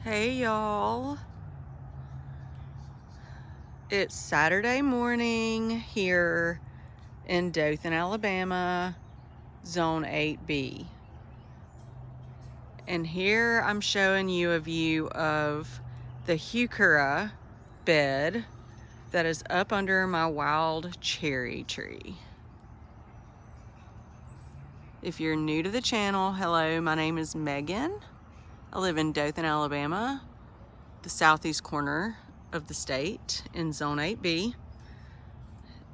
Hey y'all, it's Saturday morning here in Dothan, Alabama, Zone 8B. And here I'm showing you a view of the Heuchera bed that is up under my wild cherry tree. If you're new to the channel, hello, my name is Megan. I live in Dothan, Alabama, the southeast corner of the state in Zone 8B.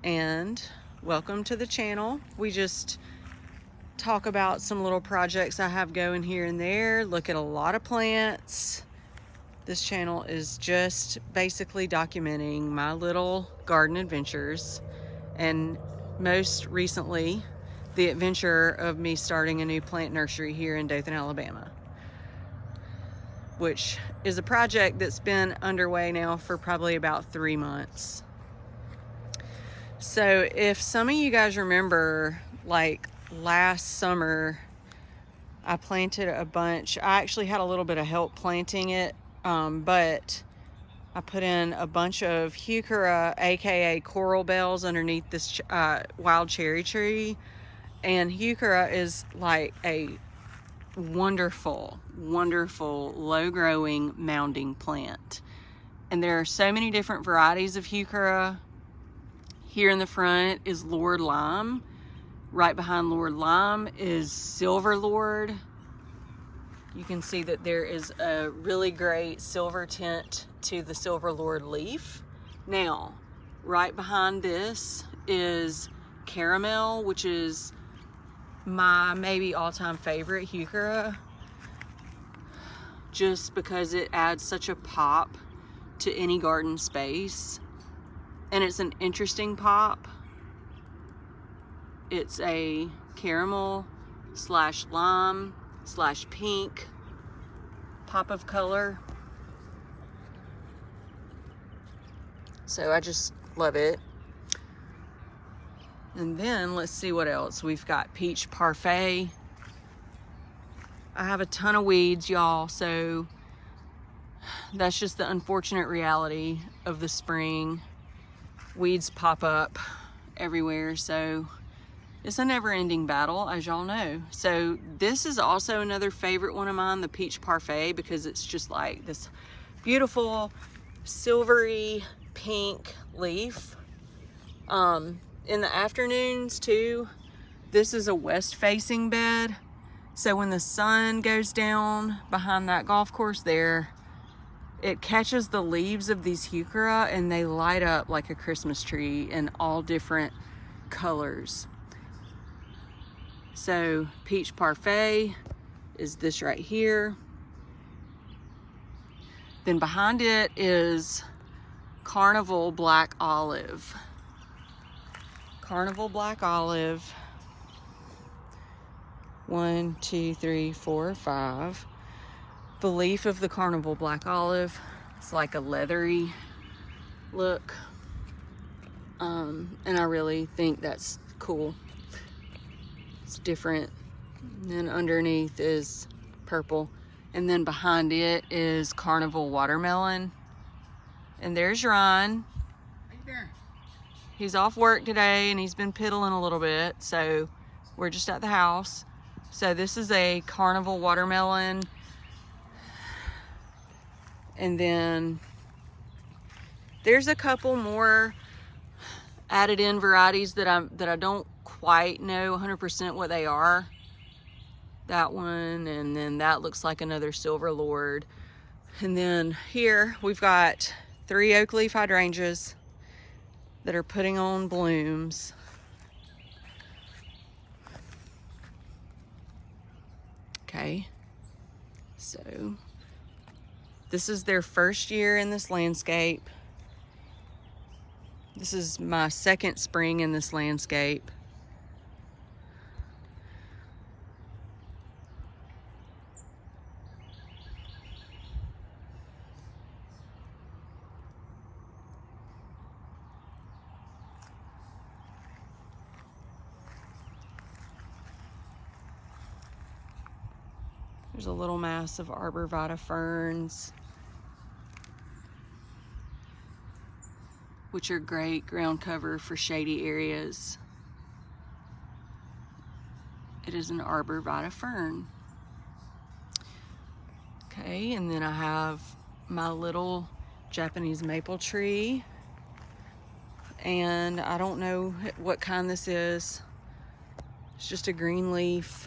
And welcome to the channel. We just talk about some little projects I have going here and there, look at a lot of plants. This channel is just basically documenting my little garden adventures, and most recently the adventure of me starting a new plant nursery here in Dothan, Alabama, which is a project that's been underway now for probably about 3 months. So if some of you guys remember, like last summer, I planted a bunch. I actually had a little bit of help planting it, but I put in a bunch of Heuchera, aka coral bells, underneath this wild cherry tree. And Heuchera is like a wonderful, wonderful low-growing mounding plant. And there are so many different varieties of Heuchera. Here in the front is Lord Lime. Right behind Lord Lime is Silver Lord. You can see that there is a really great silver tint to the Silver Lord leaf. Now, right behind this is Caramel, which is my maybe all-time favorite Heuchera, just because it adds such a pop to any garden space. And it's an interesting pop. It's a caramel slash lime slash pink pop of color. So I just love it. And then let's see what else. We've got peach parfait. I have a ton of weeds, y'all, so that's just the unfortunate reality of the spring. Weeds pop up everywhere, so it's a never-ending battle, as y'all know. So this is also another favorite one of mine, the peach parfait, because it's just like this beautiful silvery pink leaf. In the afternoons too, this is a west-facing bed, so when the sun goes down behind that golf course there, it catches the leaves of these Heuchera and they light up like a Christmas tree in all different colors. So peach parfait is this right here. Then behind it is Carnival Black Olive. Carnival Black Olive. 1, 2, 3, 4, 5. The leaf of the Carnival Black Olive, it's like a leathery look. And I really think that's cool. It's different. And then underneath is purple. And then behind it is Carnival Watermelon. And there's Ryan. Right there. He's off work today and he's been piddling a little bit, so we're just at the house. So this is a Carnival Watermelon. And then there's a couple more added in varieties that I don't quite know 100% what they are. That one, and then that looks like another Silver Lord. And then here we've got 3 oak leaf hydrangeas that are putting on blooms. Okay, so this is their first year in this landscape. This is my second spring in this landscape. There's a little mass of arbor vitae ferns, which are great ground cover for shady areas. It is an arbor vitae fern. Okay, and then I have my little Japanese maple tree. And I don't know what kind this is. It's just a green leaf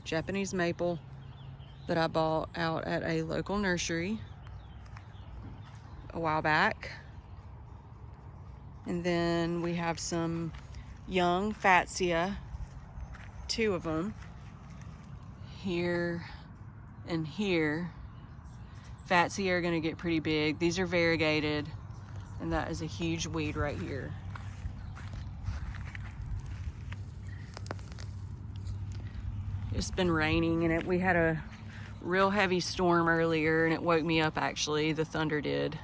Japanese maple that I bought out at a local nursery a while back. And then we have some young Fatsia, 2 of them, here and here. Fatsia are gonna get pretty big. These are variegated, and that is a huge weed right here. It's been raining, and we had a real heavy storm earlier, and it woke me up actually, the thunder did.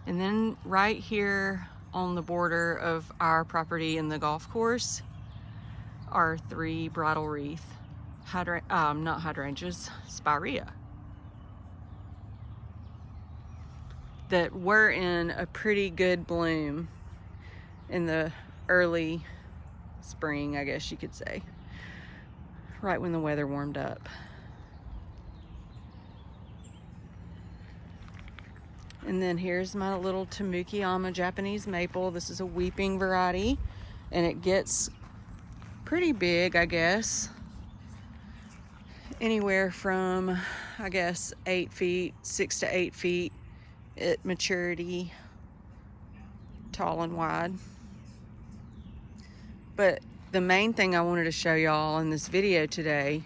And then right here on the border of our property and the golf course are 3 bridal wreath, not hydrangeas, spirea, that were in a pretty good bloom in the early spring, I guess you could say, right when the weather warmed up. And then here's my little Tamukiyama Japanese maple. This is a weeping variety, and it gets pretty big, I guess. Anywhere from, I guess, 8 feet, 6 to 8 feet at maturity, tall and wide. But the main thing I wanted to show y'all in this video today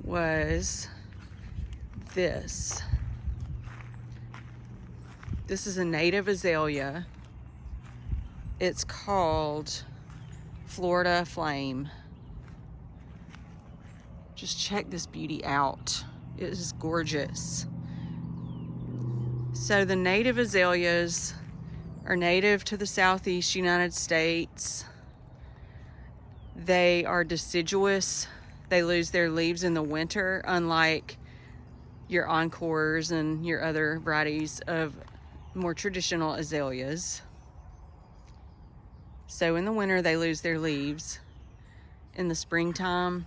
was this. This is a native azalea. It's called Florida Flame. Just check this beauty out. It is gorgeous. So the native azaleas are native to the southeast United States. They are deciduous. They lose their leaves in the winter, unlike your encores and your other varieties of more traditional azaleas. So in the winter, they lose their leaves. In the springtime,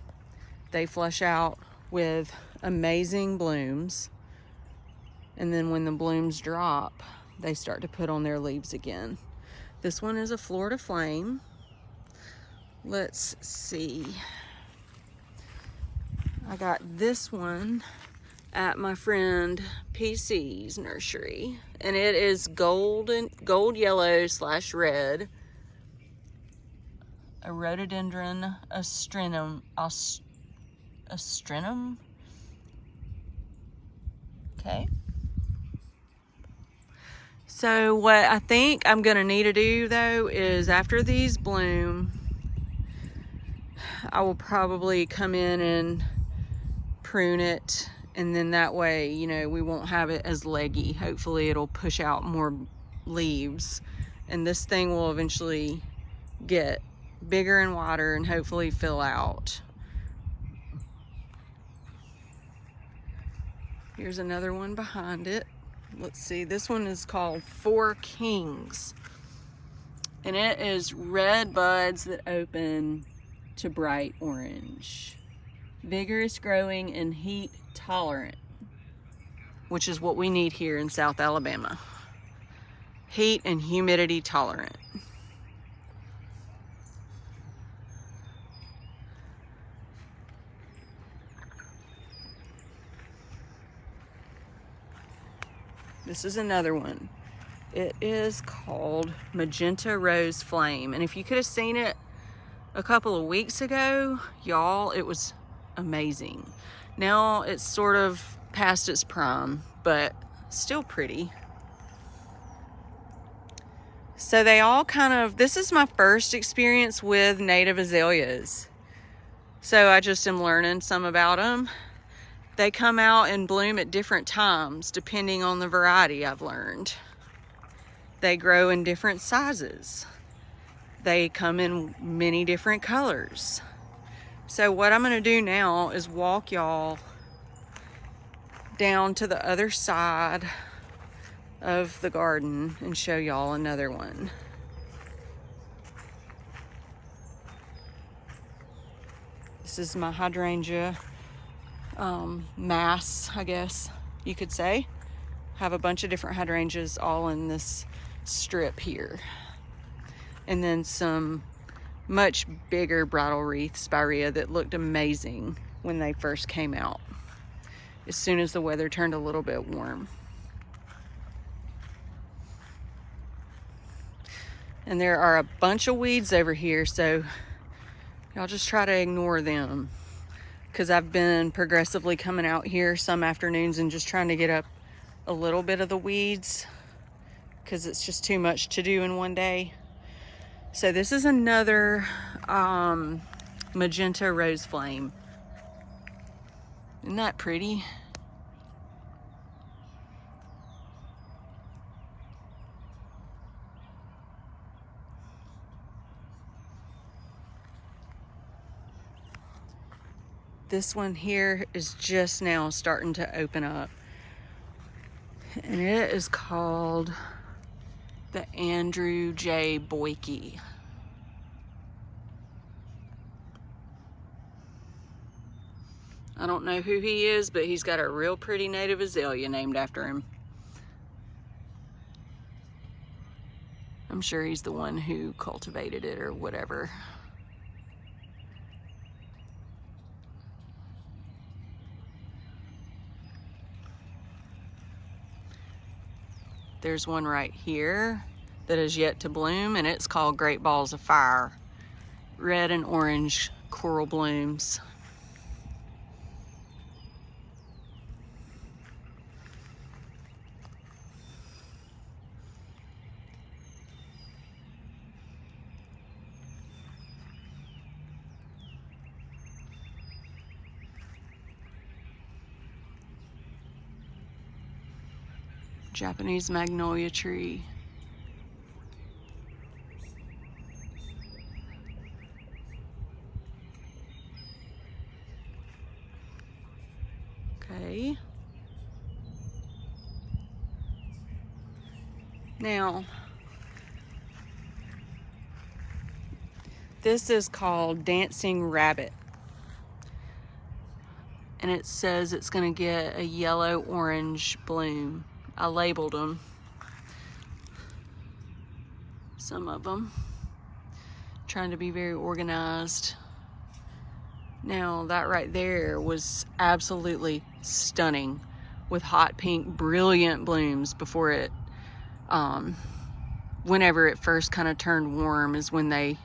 they flush out with amazing blooms. And then when the blooms drop, they start to put on their leaves again. This one is a Florida Flame. Let's see. I got this one at my friend PC's nursery, and it is gold yellow / red. A rhododendron astrinum. Okay. So what I think I'm gonna need to do though is, after these bloom, I will probably come in and prune it, and then that way, you know, we won't have it as leggy. Hopefully it'll push out more leaves, and this thing will eventually get bigger and wider and hopefully fill out. Here's another one behind it. Let's see, this one is called 4 Kings, and it is red buds that open to bright orange. Vigorous growing and heat tolerant, which is what we need here in South Alabama. Heat and humidity tolerant. This is another one. It is called Magenta Rose Flame, and if you could have seen it a couple of weeks ago, y'all, it was amazing. Now it's sort of past its prime, but still pretty. So they all kind of, this is my first experience with native azaleas, so I just am learning some about them. They come out and bloom at different times depending on the variety, I've learned. They grow in different sizes. They come in many different colors. So what I'm gonna do now is walk y'all down to the other side of the garden and show y'all another one. This is my hydrangea mass, I guess you could say. Have a bunch of different hydrangeas all in this strip here. And then some much bigger bridal wreath spirea that looked amazing when they first came out, as soon as the weather turned a little bit warm. And there are a bunch of weeds over here, so y'all just try to ignore them, because I've been progressively coming out here some afternoons and just trying to get up a little bit of the weeds, because it's just too much to do in one day. So this is another magenta rose flame. Isn't that pretty? This one here is just now starting to open up, and it is called the Andrew J. Boyke. I don't know who he is, but he's got a real pretty native azalea named after him. I'm sure he's the one who cultivated it or whatever. There's one right here that is yet to bloom, and it's called Great Balls of Fire. Red and orange coral blooms. Japanese magnolia tree. Okay. Now, this is called Dancing Rabbit. And it says it's gonna get a yellow-orange bloom. I labeled them, some of them, trying to be very organized. Now that right there was absolutely stunning, with hot pink, brilliant blooms before it, whenever it first kind of turned warm is when they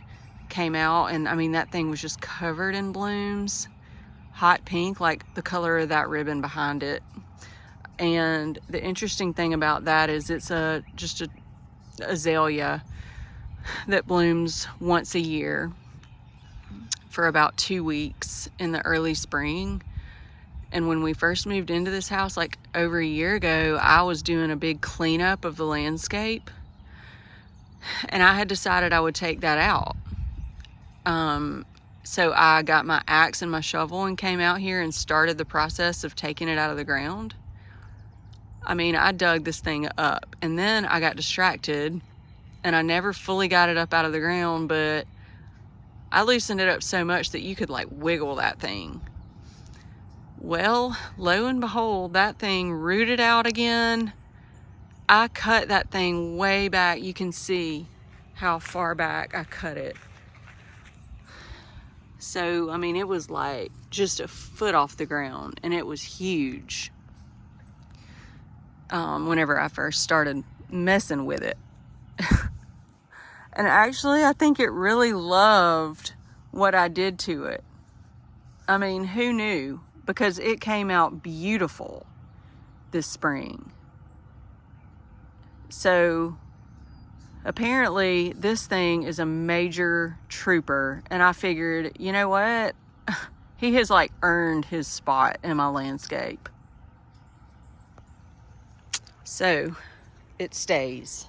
came out. And I mean, that thing was just covered in blooms, hot pink, like the color of that ribbon behind it. And the interesting thing about that is it's just a azalea that blooms once a year for about 2 weeks in the early spring. And when we first moved into this house, like over a year ago, I was doing a big cleanup of the landscape, and I had decided I would take that out. So I got my axe and my shovel and came out here and started the process of taking it out of the ground. I mean, I dug this thing up, and then I got distracted and I never fully got it up out of the ground, but I loosened it up so much that you could like wiggle that thing. Well, lo and behold, that thing rooted out again. I cut that thing way back. You can see how far back I cut it. So, I mean, it was like just a foot off the ground, and it was huge. Whenever I first started messing with it. And actually, I think it really loved what I did to it. I mean, who knew? Because it came out beautiful this spring. So apparently this thing is a major trooper, and I figured, you know what? He has like earned his spot in my landscape. So it stays.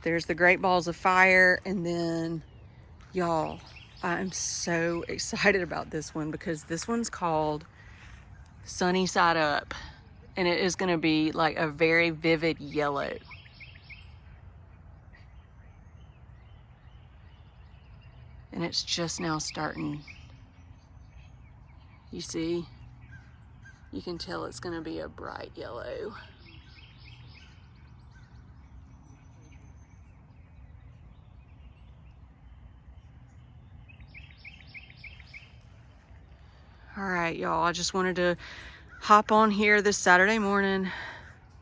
There's the Great Balls of Fire, and then, y'all, I'm so excited about this one because this one's called Sunny Side Up, and it is gonna be like a very vivid yellow. And it's just now starting. You see? You can tell it's gonna be a bright yellow. All right, y'all, I just wanted to hop on here this Saturday morning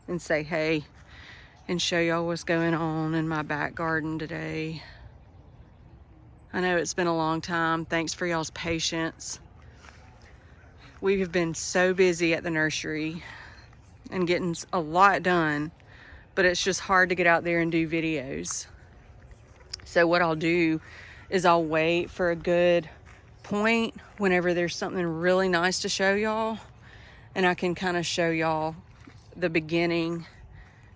and say hey and show y'all what's going on in my back garden today. I know it's been a long time. Thanks for y'all's patience. We have been so busy at the nursery and getting a lot done, but it's just hard to get out there and do videos. So what I'll do is I'll wait for a good point whenever there's something really nice to show y'all, and I can kind of show y'all the beginning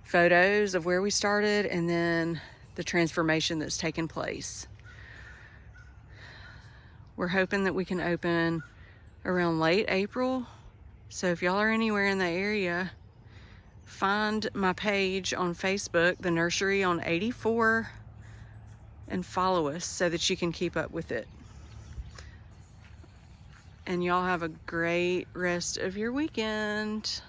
photos of where we started and then the transformation that's taken place. We're hoping that we can open around late April. So if y'all are anywhere in the area, find my page on Facebook, The Nursery on 84, and follow us so that you can keep up with it. And y'all have a great rest of your weekend.